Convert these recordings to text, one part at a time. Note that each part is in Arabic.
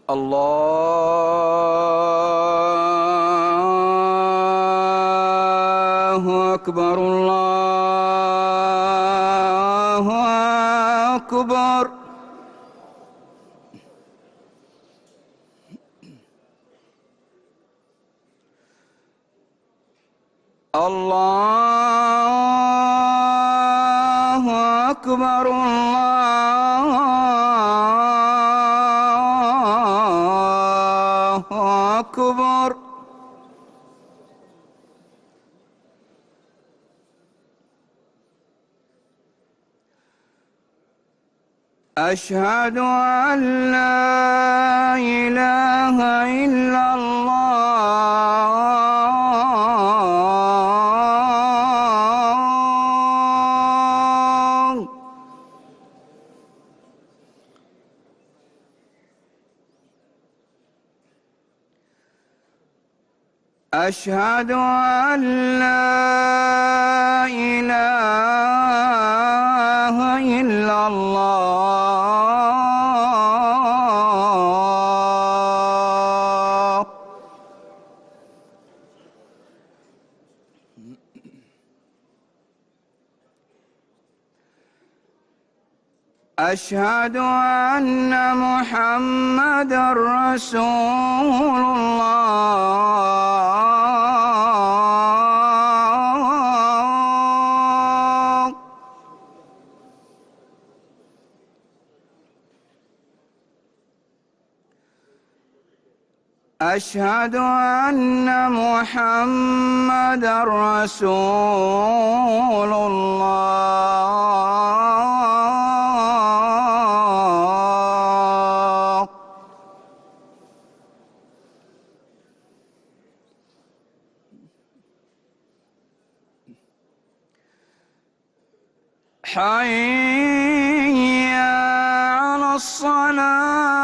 الله أكبر الله أكبر. الله أكبر الله أكبر. أشهد أن لا إله إلا الله. أشهد أن لا إله إلا الله. أشهد أن محمدًا رسول الله. أشهد أن محمدًا رسول الله. حي على الصلاة.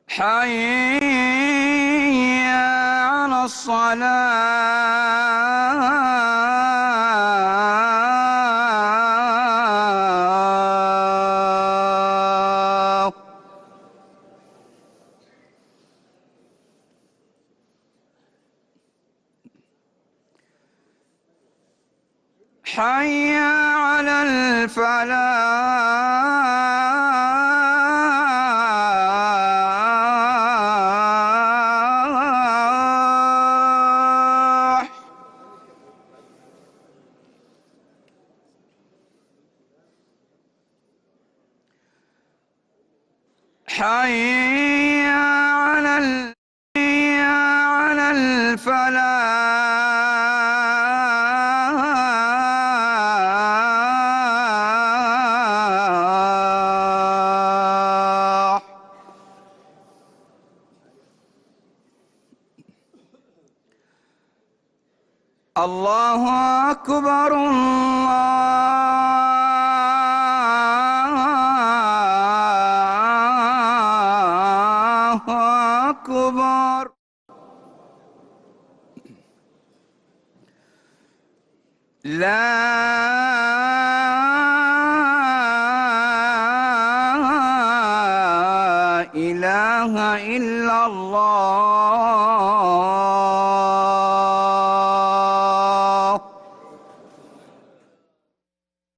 حي على الصلاة. حي على الفلاح. حي على الفلاح. الله أكبر الله أكبر. لا إله إلا الله.